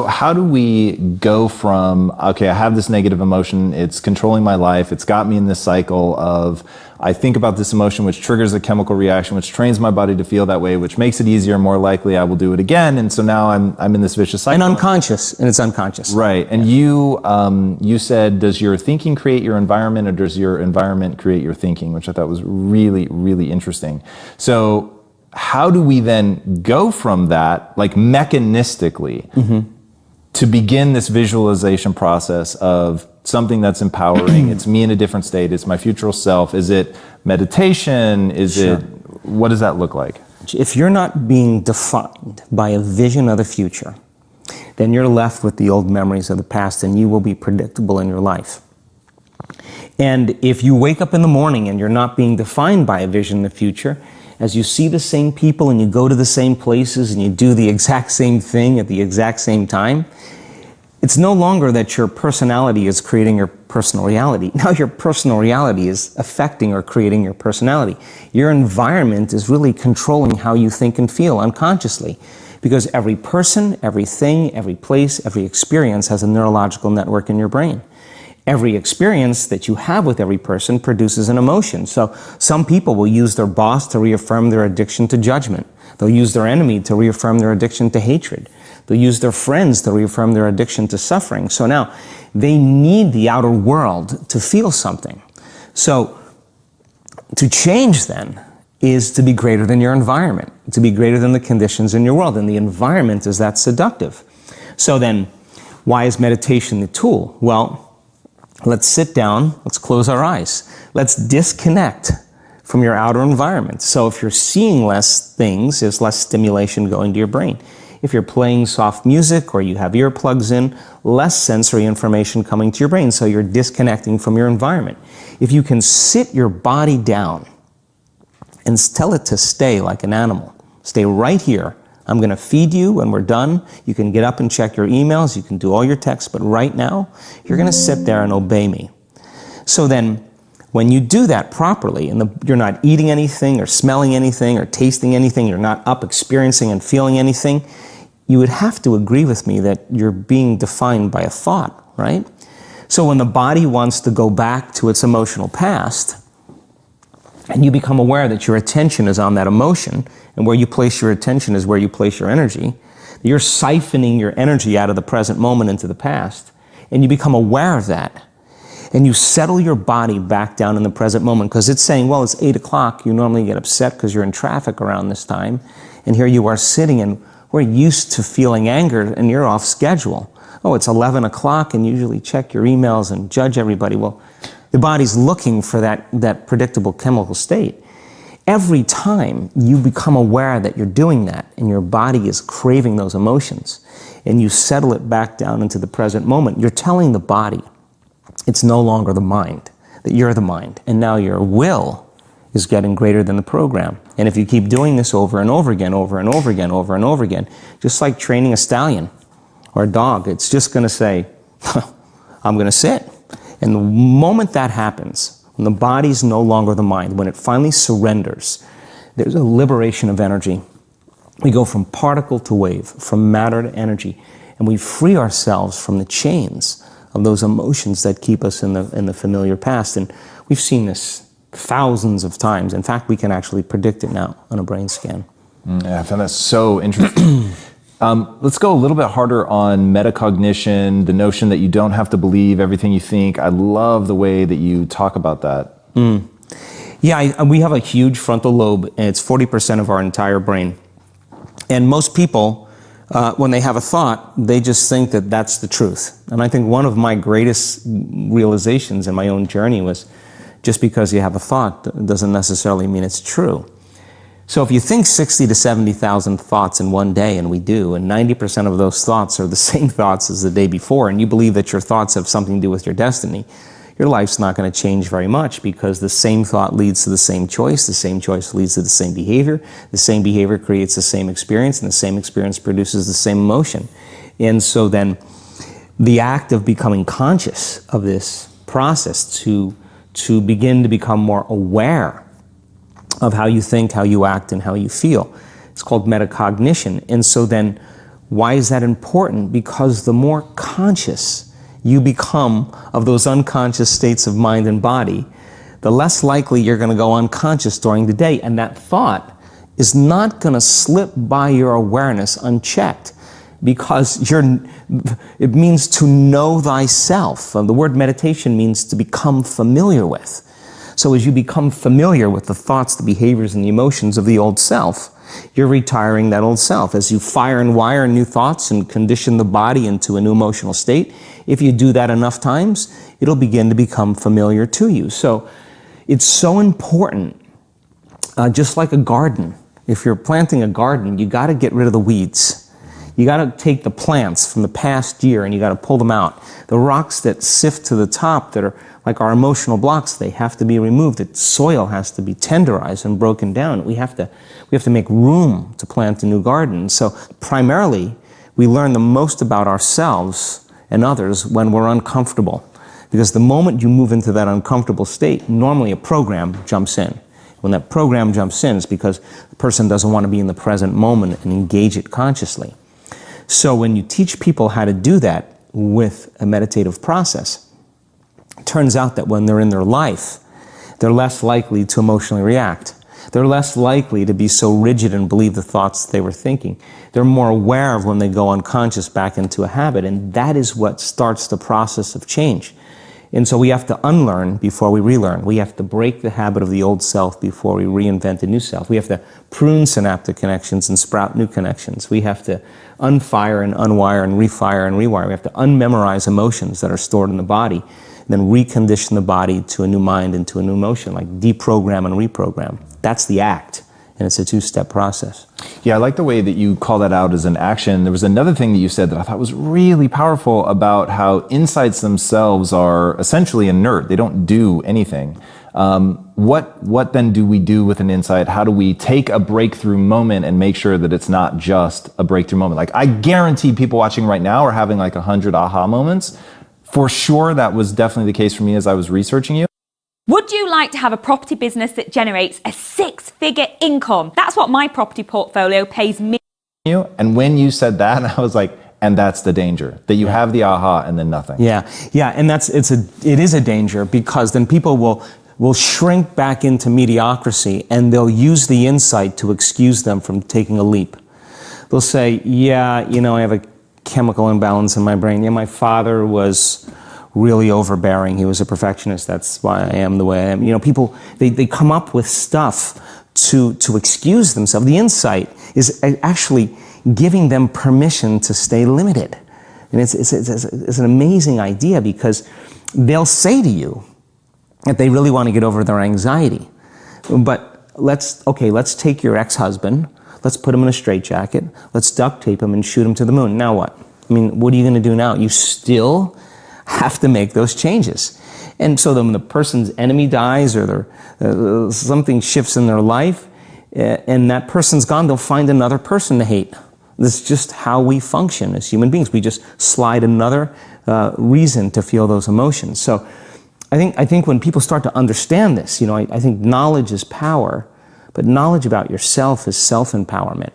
How do we go from, okay, I have this negative emotion, it's controlling my life, it's got me in this cycle of, I think about this emotion, which triggers a chemical reaction, which trains my body to feel that way, which makes it easier, more likely I will do it again, and so now I'm in this vicious cycle. And unconscious, and it's unconscious. Right, and you said, does your thinking create your environment, or does your environment create your thinking, which I thought was really, really interesting. So how do we then go from that, like mechanistically, to begin this visualization process of something that's empowering? It's me in a different state, it's my future self. Is it meditation? What does that look like? If you're not being defined by a vision of the future, then you're left with the old memories of the past, and you will be predictable in your life. And if you wake up in the morning and you're not being defined by a vision in the future, as you see the same people and you go to the same places and you do the exact same thing at the exact same time, it's no longer that your personality is creating your personal reality. Now your personal reality is affecting or creating your personality. Your environment is really controlling how you think and feel unconsciously, because every person, everything, every place, every experience has a neurological network in your brain. Every experience that you have with every person produces an emotion. So some people will use their boss to reaffirm their addiction to judgment. They'll use their enemy to reaffirm their addiction to hatred. They'll use their friends to reaffirm their addiction to suffering. So now they need the outer world to feel something. So to change then is to be greater than your environment, to be greater than the conditions in your world. And the environment is that seductive. So then why is meditation the tool? Well, let's sit down, let's close our eyes. Let's disconnect from your outer environment. So if you're seeing less things, there's less stimulation going to your brain. If you're playing soft music or you have earplugs in, less sensory information coming to your brain, so you're disconnecting from your environment. If you can sit your body down and tell it to stay like an animal, stay right here. I'm going to feed you when we're done. You can get up and check your emails. You can do all your texts. But right now, you're going to sit there and obey me. So then, when you do that properly, and you're not eating anything or smelling anything or tasting anything, you're not up experiencing and feeling anything, you would have to agree with me that you're being defined by a thought, right? So when the body wants to go back to its emotional past, and you become aware that your attention is on that emotion, and where you place your attention is where you place your energy, you're siphoning your energy out of the present moment into the past, and you become aware of that, and you settle your body back down in the present moment, because it's saying, well, it's 8 o'clock, you normally get upset because you're in traffic around this time, and here you are sitting, and we're used to feeling anger, and you're off schedule. Oh, it's 11 o'clock, and you usually check your emails and judge everybody. Well, the body's looking for that predictable chemical state. Every time you become aware that you're doing that and your body is craving those emotions and you settle it back down into the present moment, you're telling the body it's no longer the mind, that you're the mind. And now your will is getting greater than the program. And if you keep doing this over and over again, over and over again, over and over again, just like training a stallion or a dog, it's just going to say, I'm going to sit. And the moment that happens, when the body's no longer the mind, when it finally surrenders, there's a liberation of energy. We go from particle to wave, from matter to energy, and we free ourselves from the chains of those emotions that keep us in the familiar past. And we've seen this thousands of times. In fact, we can actually predict it now on a brain scan. Yeah, I found that so interesting. Let's go a little bit harder on metacognition, the notion that you don't have to believe everything you think. I love the way that you talk about that. Yeah, we have a huge frontal lobe, and it's 40% of our entire brain. And most people, when they have a thought, they just think that that's the truth. And I think one of my greatest realizations in my own journey was just because you have a thought doesn't necessarily mean it's true. So if you think 60 to 70,000 thoughts in one day, and we do, and 90% of those thoughts are the same thoughts as the day before, and you believe that your thoughts have something to do with your destiny, your life's not going to change very much, because the same thought leads to the same choice leads to the same behavior creates the same experience, and the same experience produces the same emotion. And so then the act of becoming conscious of this process to begin to become more aware of how you think, how you act, and how you feel. It's called metacognition. And so then Why is that important? Because the more conscious you become of those unconscious states of mind and body, the less likely you're going to go unconscious during the day, and that thought is not going to slip by your awareness unchecked, because it means to know thyself. The word meditation means to become familiar with. So as you become familiar with the thoughts, the behaviors, and the emotions of the old self, you're retiring that old self. As you fire and wire new thoughts and condition the body into a new emotional state, if you do that enough times, it'll begin to become familiar to you. So it's so important, just like a garden. If you're planting a garden, you got to get rid of the weeds. You got to take the plants from the past year and you got to pull them out. The rocks that sift to the top that are like our emotional blocks, they have to be removed. The soil has to be tenderized and broken down. We have to make room to plant a new garden. So primarily, we learn the most about ourselves and others when we're uncomfortable. Because the moment you move into that uncomfortable state, normally a program jumps in. When that program jumps in, it's because the person doesn't want to be in the present moment and engage it consciously. So when you teach people how to do that with a meditative process, it turns out that when they're in their life, they're less likely to emotionally react. They're less likely to be so rigid and believe the thoughts they were thinking. They're more aware of when they go unconscious back into a habit, and that is what starts the process of change. And so we have to unlearn before we relearn. We have to break the habit of the old self before we reinvent a new self. We have to prune synaptic connections and sprout new connections. We have to unfire and unwire and refire and rewire. We have to unmemorize emotions that are stored in the body, and then recondition the body to a new mind and to a new emotion, like deprogram and reprogram. That's the act, and it's a two-step process. Yeah, I like the way that you call that out as an action. There was another thing that you said that I thought was really powerful about how insights themselves are essentially inert. They don't do anything. What then do we do with an insight? How do we take a breakthrough moment and make sure that it's not just a breakthrough moment? Like, I guarantee people watching right now are having like 100 aha moments. For sure, that was definitely the case for me as I was researching you. Would you like to have a property business that generates a 6-figure income? That's what my property portfolio pays me. And when you said that, I was like, and that's the danger, that you have the aha and then nothing. Yeah, and it is a danger, because then people will shrink back into mediocrity, and they'll use the insight to excuse them from taking a leap. They'll say, yeah, I have a chemical imbalance in my brain. Yeah, my father was really overbearing. He was a perfectionist. That's why I am the way I am. People, they come up with stuff to excuse themselves. The insight is actually giving them permission to stay limited. And it's an amazing idea, because they'll say to you that they really want to get over their anxiety. But let's take your ex-husband, let's put him in a straitjacket, let's duct tape him and shoot him to the moon. Now what? What are you going to do now? You still have to make those changes. And so when the person's enemy dies, or something shifts in their life, and that person's gone, they'll find another person to hate. This is just how we function as human beings. We just slide another reason to feel those emotions. So I think when people start to understand this, I think knowledge is power, but knowledge about yourself is self-empowerment.